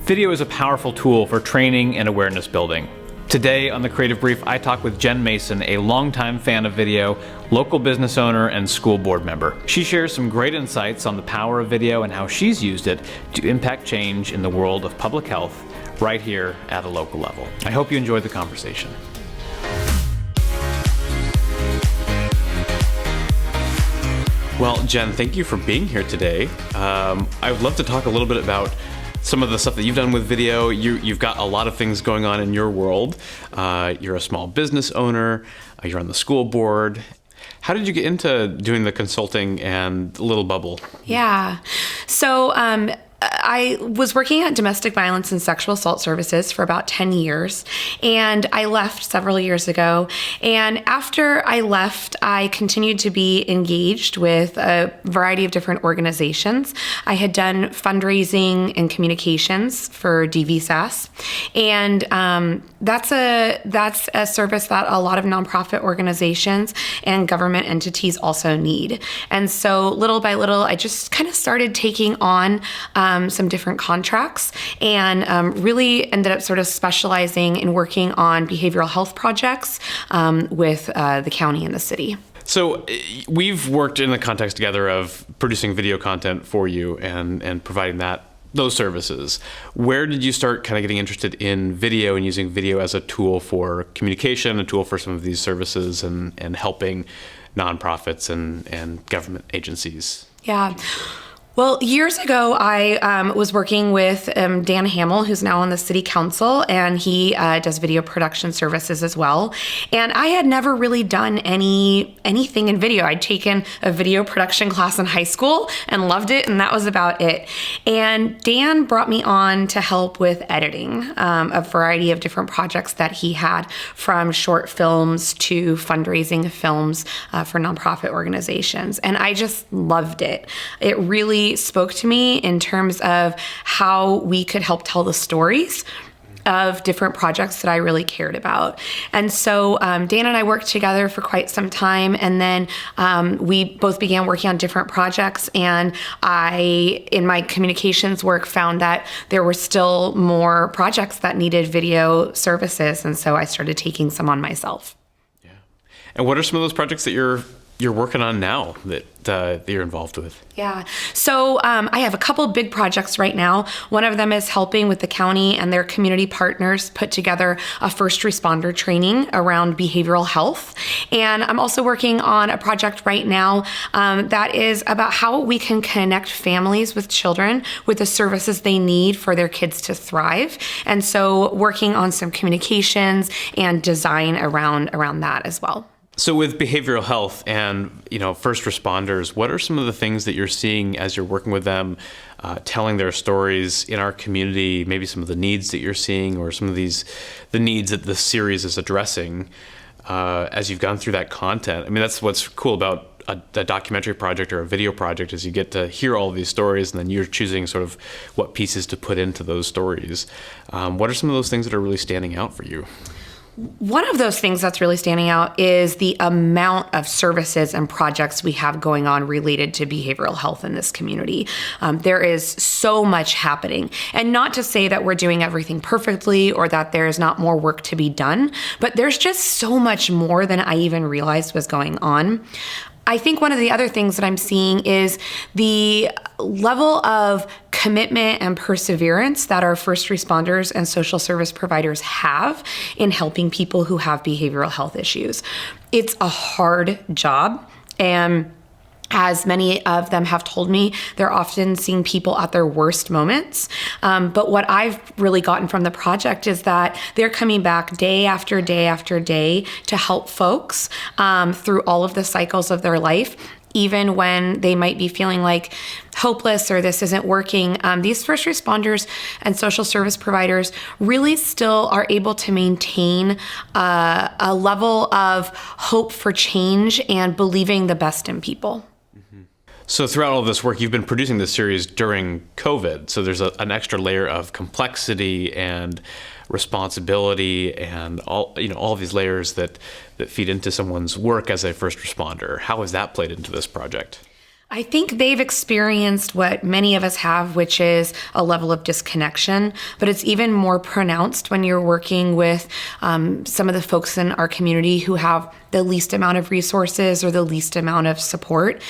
Video is a powerful tool for training and awareness building. Today on The Creative Brief, I talk with Jenn Mason, a longtime fan of video, local business owner, and school board member. She shares some great insights on the power of video and how she's used it to impact change in the world of public health right here at a local level. I hope you enjoyed the conversation. Well, Jenn, thank you for being here today. I would love to talk a little bit about some of the stuff that you've done with video. You've got a lot of things going on in your world. You're a small business owner. You're on the school board. How did you get into doing the consulting and Little Bubble? Yeah. So I was working at domestic violence and sexual assault services for about 10 years, and I left several years ago. And after I left, I continued to be engaged with a variety of different organizations. I had done fundraising and communications for DVSAS, and that's a service that a lot of nonprofit organizations and government entities also need. And so little by little, I just kind of started taking on some different contracts and really ended up sort of specializing in working on behavioral health projects with the county and the city. So we've worked in the context together of producing video content for you and providing those services. Where did you start kind of getting interested in video and using video as a tool for communication, a tool for some of these services and helping nonprofits and government agencies? Yeah. Well, years ago, I was working with Dan Hamill, who's now on the city council, and he does video production services as well. And I had never really done anything in video. I'd taken a video production class in high school and loved it, and that was about it. And Dan brought me on to help with editing a variety of different projects that he had, from short films to fundraising films for nonprofit organizations. And I just loved it. It really spoke to me in terms of how we could help tell the stories of different projects that I really cared about. And so Dan and I worked together for quite some time, and then we both began working on different projects, and I, in my communications work, found that there were still more projects that needed video services, and so I started taking some on myself. Yeah. And what are some of those projects that you're working on now that you're involved with? Yeah. So I have a couple big projects right now. One of them is helping with the county and their community partners put together a first responder training around behavioral health. And I'm also working on a project right now that is about how we can connect families with children with the services they need for their kids to thrive. And so working on some communications and design around that as well. So with behavioral health and, first responders, what are some of the things that you're seeing as you're working with them, telling their stories in our community, maybe some of the needs that you're seeing or some of the needs that the series is addressing as you've gone through that content? I mean, that's what's cool about a documentary project or a video project, is you get to hear all of these stories and then you're choosing sort of what pieces to put into those stories. What are some of those things that are really standing out for you? One of those things that's really standing out is the amount of services and projects we have going on related to behavioral health in this community. There is so much happening. And not to say that we're doing everything perfectly or that there's not more work to be done, but there's just so much more than I even realized was going on. I think one of the other things that I'm seeing is the level of commitment and perseverance that our first responders and social service providers have in helping people who have behavioral health issues. It's a hard job, and as many of them have told me, they're often seeing people at their worst moments. But what I've really gotten from the project is that they're coming back day after day after day to help folks through all of the cycles of their life. Even when they might be feeling like hopeless or this isn't working, these first responders and social service providers really still are able to maintain a level of hope for change and believing the best in people. So throughout all of this work, you've been producing this series during COVID. So there's an extra layer of complexity and responsibility and all of these layers that feed into someone's work as a first responder. How has that played into this project? I think they've experienced what many of us have, which is a level of disconnection, but it's even more pronounced when you're working with some of the folks in our community who have the least amount of resources or the least amount of support.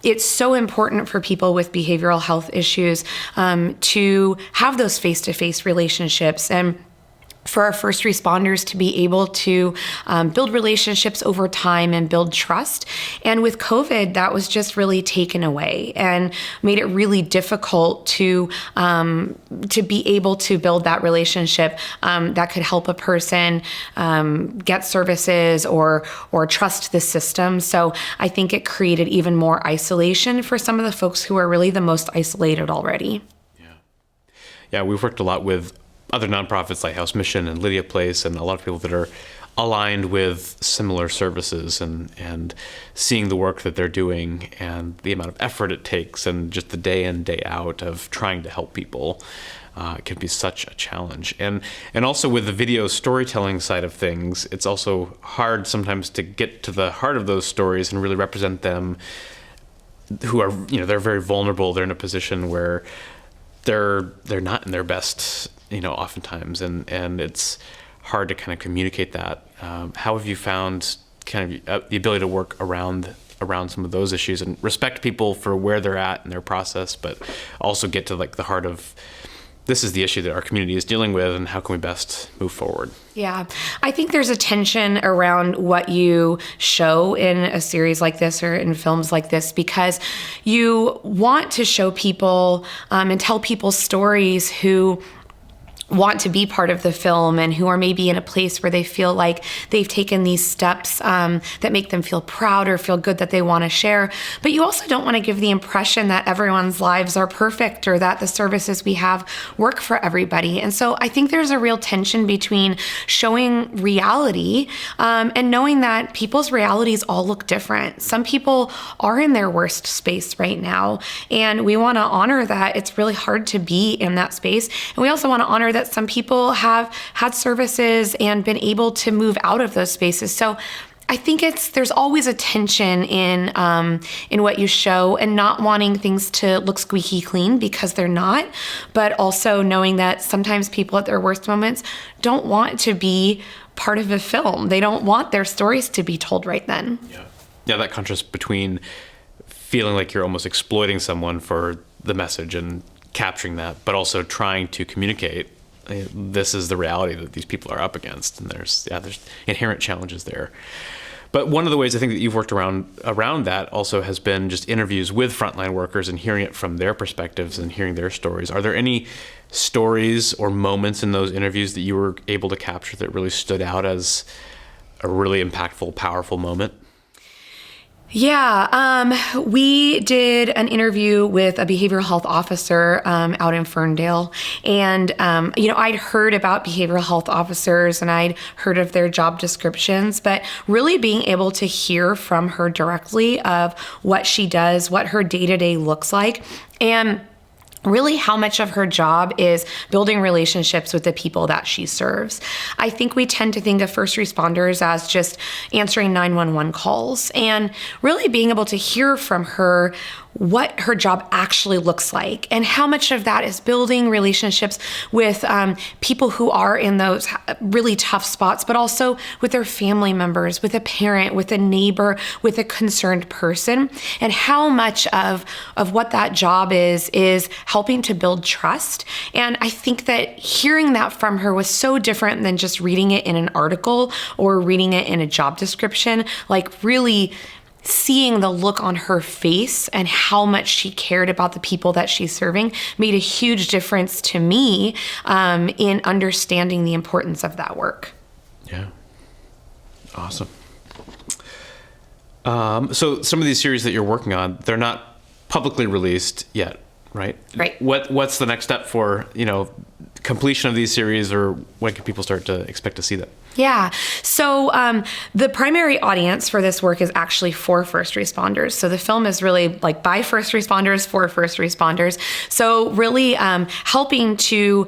It's so important for people with behavioral health issues to have those face-to-face relationships, and for our first responders to be able to build relationships over time and build trust. And with COVID, that was just really taken away and made it really difficult to be able to build that relationship that could help a person get services or trust the system. So I think it created even more isolation for some of the folks who are really the most isolated already. Yeah, we've worked a lot with other nonprofits like House Mission and Lydia Place, and a lot of people that are aligned with similar services, and seeing the work that they're doing and the amount of effort it takes and just the day in, day out of trying to help people can be such a challenge. And also with the video storytelling side of things, it's also hard sometimes to get to the heart of those stories and really represent them, who are, they're very vulnerable. They're in a position where they're not in their best, oftentimes, and it's hard to kind of communicate that. How have you found kind of the ability to work around some of those issues and respect people for where they're at in their process, but also get to like the heart of, this is the issue that our community is dealing with, and how can we best move forward? Yeah, I think there's a tension around what you show in a series like this or in films like this, because you want to show people and tell people stories who want to be part of the film and who are maybe in a place where they feel like they've taken these steps that make them feel proud or feel good that they want to share. But you also don't want to give the impression that everyone's lives are perfect or that the services we have work for everybody. And so I think there's a real tension between showing reality and knowing that people's realities all look different. Some people are in their worst space right now, and we want to honor that. It's really hard to be in that space. And we also want to honor that some people have had services and been able to move out of those spaces. So I think there's always a tension in what you show, and not wanting things to look squeaky clean because they're not, but also knowing that sometimes people at their worst moments don't want to be part of a film. They don't want their stories to be told right then. Yeah, that contrast between feeling like you're almost exploiting someone for the message and capturing that, but also trying to communicate this is the reality that these people are up against, and there's inherent challenges there. But one of the ways I think that you've worked around that also has been just interviews with frontline workers and hearing it from their perspectives and hearing their stories. Are there any stories or moments in those interviews that you were able to capture that really stood out as a really impactful, powerful moment? Yeah, we did an interview with a behavioral health officer out in Ferndale. And, I'd heard about behavioral health officers and I'd heard of their job descriptions, but really being able to hear from her directly of what she does, what her day-to-day looks like, and really how much of her job is building relationships with the people that she serves. I think we tend to think of first responders as just answering 911 calls, and really being able to hear from her what her job actually looks like and how much of that is building relationships with people who are in those really tough spots, but also with their family members, with a parent, with a neighbor, with a concerned person, and how much of what that job is helping to build trust. And I think that hearing that from her was so different than just reading it in an article or reading it in a job description, like really seeing the look on her face and how much she cared about the people that she's serving made a huge difference to me in understanding the importance of that work. Yeah. Awesome. So some of these series that you're working on, they're not publicly released yet, right? Right. What's the next step for, completion of these series, or when can people start to expect to see them? Yeah. So the primary audience for this work is actually for first responders. So the film is really like by first responders for first responders. So really helping to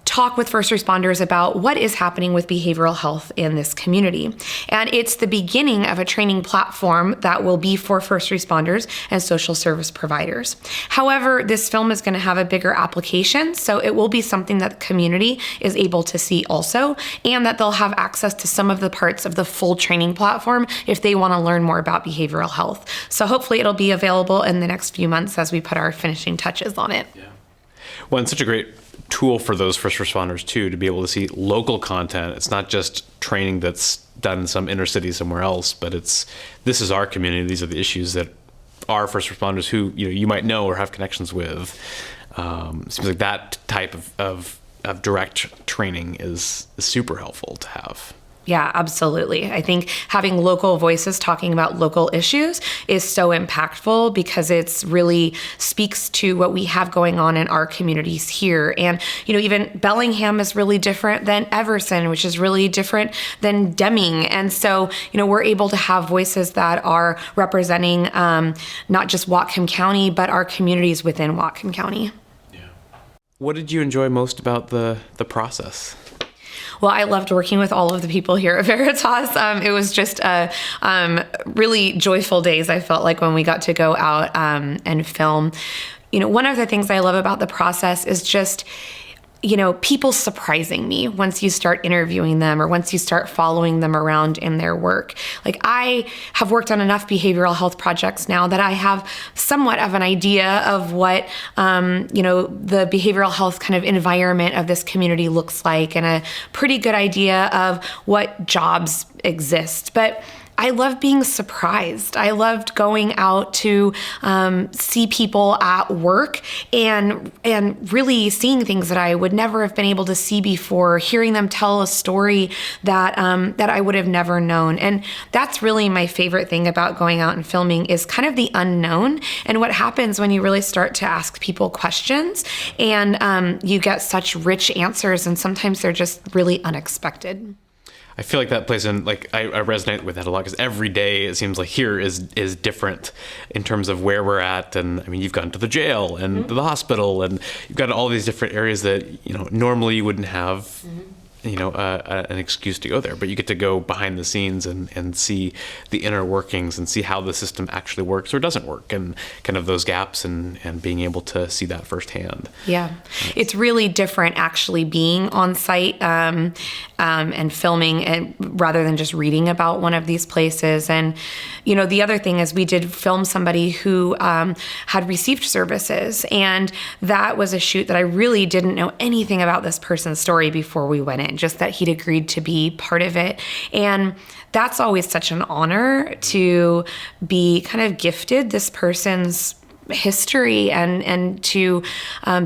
talk with first responders about what is happening with behavioral health in this community. And it's the beginning of a training platform that will be for first responders and social service providers. However, this film is going to have a bigger application, so it will be something that the community is able to see also, and that they'll have access to some of the parts of the full training platform if they want to learn more about behavioral health. So hopefully it'll be available in the next few months as we put our finishing touches on it. Yeah. Well, it's such a great tool for those first responders too, to be able to see local content. It's not just training that's done in some inner city somewhere else, but this is our community. These are the issues that our first responders who you might know or have connections with. It seems like that type of direct training is super helpful to have. Yeah, absolutely. I think having local voices talking about local issues is so impactful because it's really speaks to what we have going on in our communities here. And, even Bellingham is really different than Everson, which is really different than Deming. And so, we're able to have voices that are representing not just Whatcom County, but our communities within Whatcom County. Yeah. What did you enjoy most about the process? Well, I loved working with all of the people here at Veritas. It was just really joyful days, I felt like, when we got to go out and film. One of the things I love about the process is just people surprising me once you start interviewing them or once you start following them around in their work. Like, I have worked on enough behavioral health projects now that I have somewhat of an idea of what, the behavioral health kind of environment of this community looks like, and a pretty good idea of what jobs exist. But I love being surprised. I loved going out to see people at work and really seeing things that I would never have been able to see before, hearing them tell a story that I would have never known. And that's really my favorite thing about going out and filming, is kind of the unknown and what happens when you really start to ask people questions and you get such rich answers, and sometimes they're just really unexpected. I feel like that plays in, like, I resonate with that a lot, because every day it seems like here is different in terms of where we're at. And I mean, you've gone to the jail and the hospital, and you've got all these different areas that, normally you wouldn't have, an excuse to go there, but you get to go behind the scenes and see the inner workings and see how the system actually works or doesn't work, and kind of those gaps and being able to see that firsthand. Yeah. It's really different actually being on site and filming, and rather than just reading about one of these places. And, the other thing is we did film somebody who had received services, and that was a shoot that I really didn't know anything about this person's story before we went in, just that he'd agreed to be part of it. And that's always such an honor to be kind of gifted this person's history and to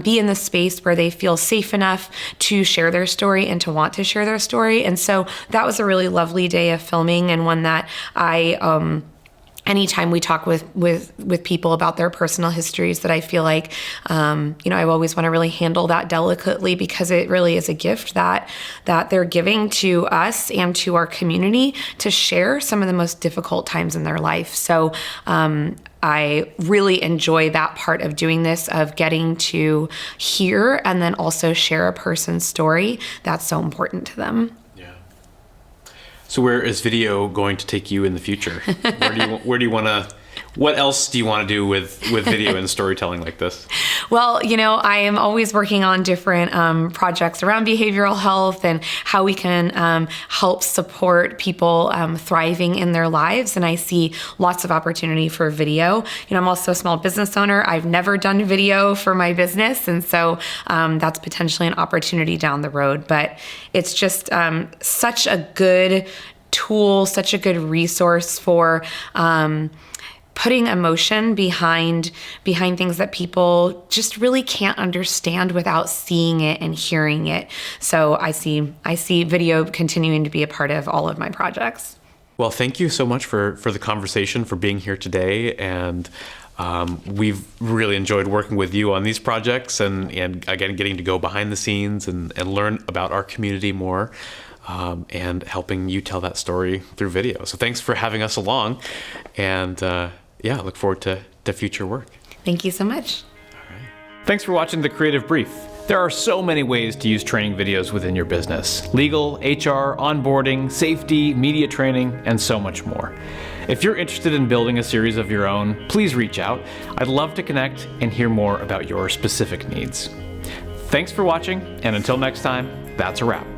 be in the space where they feel safe enough to share their story and to want to share their story. And so that was a really lovely day of filming, and one that I anytime we talk with people about their personal histories, that I feel like, I always want to really handle that delicately, because it really is a gift that they're giving to us and to our community to share some of the most difficult times in their life. So I really enjoy that part of doing this, of getting to hear and then also share a person's story that's so important to them. So where is video going to take you in the future? Where do you want to? What else do you want to do with video and storytelling like this? Well, I am always working on different projects around behavioral health and how we can help support people thriving in their lives. And I see lots of opportunity for video. I'm also a small business owner. I've never done video for my business. And so that's potentially an opportunity down the road. But it's just such a good tool, such a good resource for putting emotion behind things that people just really can't understand without seeing it and hearing it. So I see video continuing to be a part of all of my projects. Well, thank you so much for the conversation, for being here today. And we've really enjoyed working with you on these projects, and again, getting to go behind the scenes and learn about our community more. And helping you tell that story through video. So thanks for having us along, and look forward to future work. Thank you so much. All right. Thanks for watching The Creative Brief. There are so many ways to use training videos within your business: legal, HR, onboarding, safety, media training, and so much more. If you're interested in building a series of your own, please reach out. I'd love to connect and hear more about your specific needs. Thanks for watching, and until next time, that's a wrap.